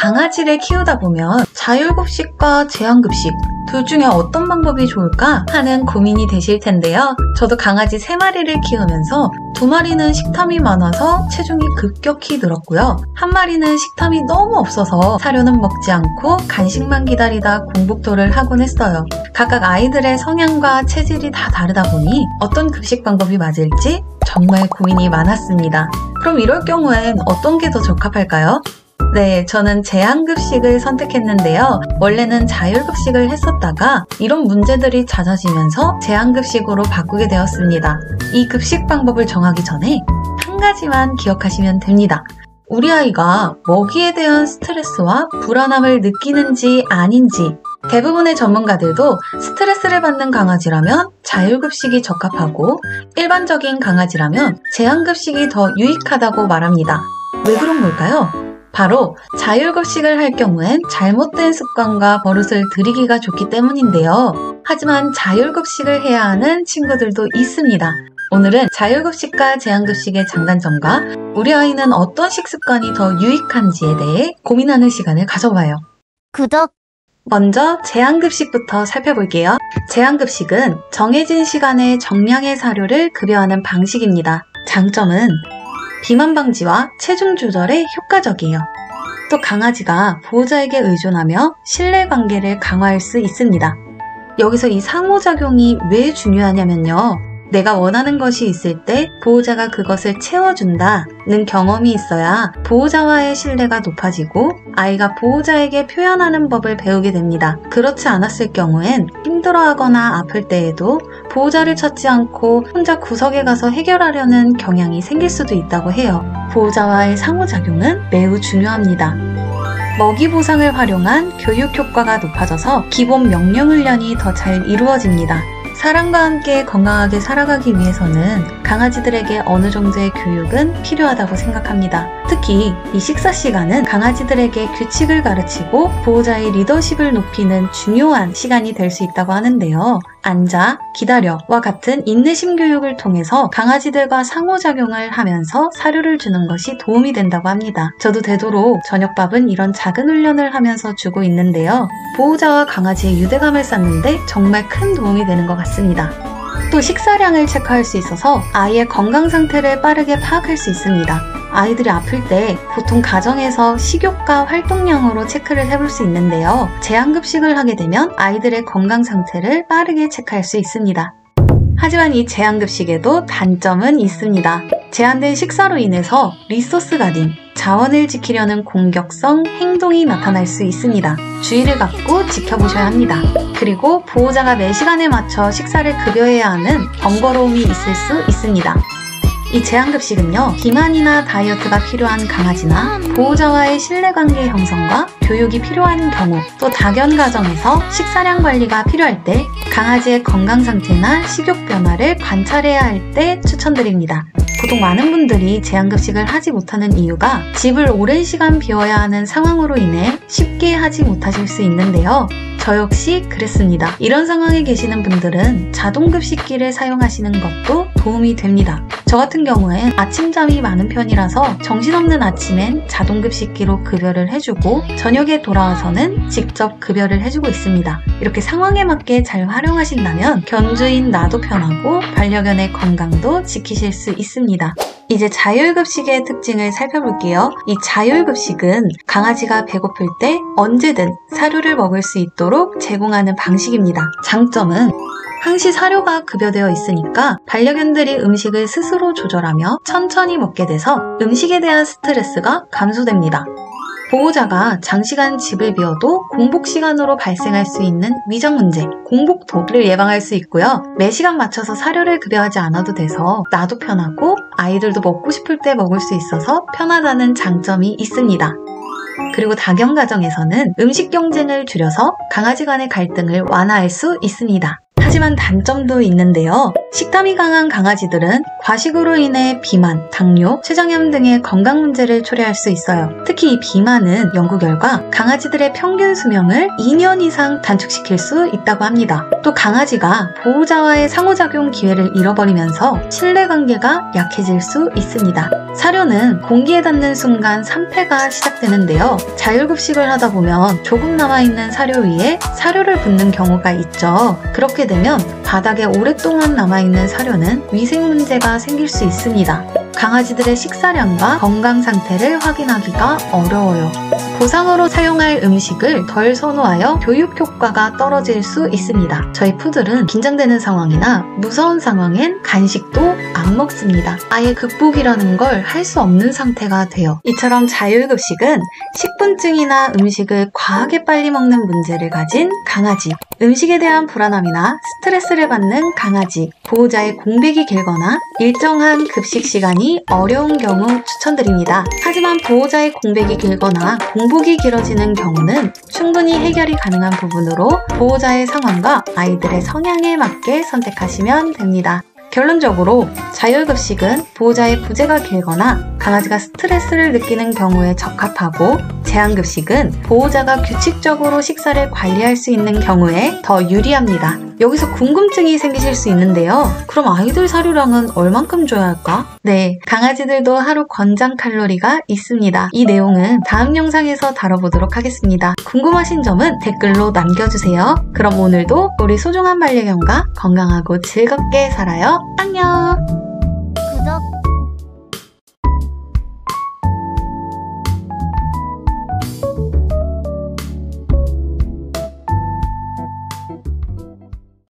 강아지를 키우다 보면 자율급식과 제한급식 둘 중에 어떤 방법이 좋을까 하는 고민이 되실 텐데요. 저도 강아지 3마리를 키우면서 2마리는 식탐이 많아서 체중이 급격히 늘었고요. 1마리는 식탐이 너무 없어서 사료는 먹지 않고 간식만 기다리다 공복토를 하곤 했어요. 각각 아이들의 성향과 체질이 다 다르다 보니 어떤 급식 방법이 맞을지 정말 고민이 많았습니다. 그럼 이럴 경우엔 어떤 게 더 적합할까요? 네, 저는 제한급식을 선택했는데요. 원래는 자율급식을 했었다가 이런 문제들이 잦아지면서 제한급식으로 바꾸게 되었습니다. 이 급식 방법을 정하기 전에 한 가지만 기억하시면 됩니다. 우리 아이가 먹이에 대한 스트레스와 불안함을 느끼는지 아닌지, 대부분의 전문가들도 스트레스를 받는 강아지라면 자율급식이 적합하고 일반적인 강아지라면 제한급식이 더 유익하다고 말합니다. 왜 그런 걸까요? 바로 자율급식을 할 경우엔 잘못된 습관과 버릇을 들이기가 좋기 때문인데요. 하지만 자율급식을 해야 하는 친구들도 있습니다. 오늘은 자율급식과 제한급식의 장단점과 우리 아이는 어떤 식습관이 더 유익한지에 대해 고민하는 시간을 가져봐요. 구독! 먼저 제한급식부터 살펴볼게요. 제한급식은 정해진 시간에 정량의 사료를 급여하는 방식입니다. 장점은 비만 방지와 체중 조절에 효과적이에요. 또 강아지가 보호자에게 의존하며 신뢰관계를 강화할 수 있습니다. 여기서 이 상호작용이 왜 중요하냐면요. 내가 원하는 것이 있을 때 보호자가 그것을 채워준다는 경험이 있어야 보호자와의 신뢰가 높아지고 아이가 보호자에게 표현하는 법을 배우게 됩니다. 그렇지 않았을 경우엔 힘들어하거나 아플 때에도 보호자를 찾지 않고 혼자 구석에 가서 해결하려는 경향이 생길 수도 있다고 해요. 보호자와의 상호작용은 매우 중요합니다. 먹이 보상을 활용한 교육 효과가 높아져서 기본 명령 훈련이 더 잘 이루어집니다. 사람과 함께 건강하게 살아가기 위해서는 강아지들에게 어느 정도의 교육은 필요하다고 생각합니다. 특히 이 식사 시간은 강아지들에게 규칙을 가르치고 보호자의 리더십을 높이는 중요한 시간이 될 수 있다고 하는데요. 앉아, 기다려와 같은 인내심 교육을 통해서 강아지들과 상호작용을 하면서 사료를 주는 것이 도움이 된다고 합니다. 저도 되도록 저녁밥은 이런 작은 훈련을 하면서 주고 있는데요. 보호자와 강아지의 유대감을 쌓는데 정말 큰 도움이 되는 것 같습니다. 또 식사량을 체크할 수 있어서 아이의 건강 상태를 빠르게 파악할 수 있습니다. 아이들이 아플 때 보통 가정에서 식욕과 활동량으로 체크를 해볼 수 있는데요. 제한급식을 하게 되면 아이들의 건강 상태를 빠르게 체크할 수 있습니다. 하지만 이 제한급식에도 단점은 있습니다. 제한된 식사로 인해서 리소스 가딩, 자원을 지키려는 공격성 행동이 나타날 수 있습니다. 주의를 갖고 지켜보셔야 합니다. 그리고 보호자가 매 시간에 맞춰 식사를 급여해야 하는 번거로움이 있을 수 있습니다. 이 제한급식은요, 비만이나 다이어트가 필요한 강아지나 보호자와의 신뢰관계 형성과 교육이 필요한 경우, 또 다견 가정에서 식사량 관리가 필요할 때 강아지의 건강 상태나 식욕 변화를 관찰해야 할 때 추천드립니다. 보통 많은 분들이 제한급식을 하지 못하는 이유가 집을 오랜 시간 비워야 하는 상황으로 인해 쉽게 하지 못하실 수 있는데요. 저 역시 그랬습니다. 이런 상황에 계시는 분들은 자동급식기를 사용하시는 것도 도움이 됩니다. 저 같은 경우엔 아침잠이 많은 편이라서 정신없는 아침엔 자동급식기로 급여를 해주고 저녁에 돌아와서는 직접 급여를 해주고 있습니다. 이렇게 상황에 맞게 잘 활용하신다면 견주인 나도 편하고 반려견의 건강도 지키실 수 있습니다. 이제 자율급식의 특징을 살펴볼게요. 이 자율급식은 강아지가 배고플 때 언제든 사료를 먹을 수 있도록 제공하는 방식입니다. 장점은 항시 사료가 급여되어 있으니까 반려견들이 음식을 스스로 조절하며 천천히 먹게 돼서 음식에 대한 스트레스가 감소됩니다. 보호자가 장시간 집을 비워도 공복 시간으로 발생할 수 있는 위장 문제, 공복토를 예방할 수 있고요. 매 시간 맞춰서 사료를 급여하지 않아도 돼서 나도 편하고 아이들도 먹고 싶을 때 먹을 수 있어서 편하다는 장점이 있습니다. 그리고 다견 가정에서는 음식 경쟁을 줄여서 강아지 간의 갈등을 완화할 수 있습니다. 하지만 단점도 있는데요. 식탐이 강한 강아지들은 과식으로 인해 비만, 당뇨, 췌장염 등의 건강 문제를 초래할 수 있어요. 특히 이 비만은 연구 결과 강아지들의 평균 수명을 2년 이상 단축시킬 수 있다고 합니다. 또 강아지가 보호자와의 상호작용 기회를 잃어버리면서 신뢰관계가 약해질 수 있습니다. 사료는 공기에 닿는 순간 산패가 시작되는데요. 자율급식을 하다 보면 조금 남아있는 사료 위에 사료를 붓는 경우가 있죠. 그렇게 되면 바닥에 오랫동안 남아있는 사료는 위생 문제가 생길 수 있습니다. 강아지들의 식사량과 건강 상태를 확인하기가 어려워요. 보상으로 사용할 음식을 덜 선호하여 교육 효과가 떨어질 수 있습니다. 저희 푸들은 긴장되는 상황이나 무서운 상황엔 간식도 안 먹습니다. 아예 극복이라는 걸 할 수 없는 상태가 돼요. 이처럼 자율급식은 식분증이나 음식을 과하게 빨리 먹는 문제를 가진 강아지, 음식에 대한 불안함이나 스트레스를 받는 강아지, 보호자의 공백이 길거나 일정한 급식 시간이 어려운 경우 추천드립니다. 하지만 보호자의 공백이 길거나 공복이 길어지는 경우는 충분히 해결이 가능한 부분으로 보호자의 상황과 아이들의 성향에 맞게 선택하시면 됩니다. 결론적으로 자율급식은 보호자의 부재가 길거나 강아지가 스트레스를 느끼는 경우에 적합하고, 제한급식은 보호자가 규칙적으로 식사를 관리할 수 있는 경우에 더 유리합니다. 여기서 궁금증이 생기실 수 있는데요. 그럼 아이들 사료량은 얼만큼 줘야 할까? 네, 강아지들도 하루 권장 칼로리가 있습니다. 이 내용은 다음 영상에서 다뤄보도록 하겠습니다. 궁금하신 점은 댓글로 남겨주세요. 그럼 오늘도 우리 소중한 반려견과 건강하고 즐겁게 살아요. 안녕!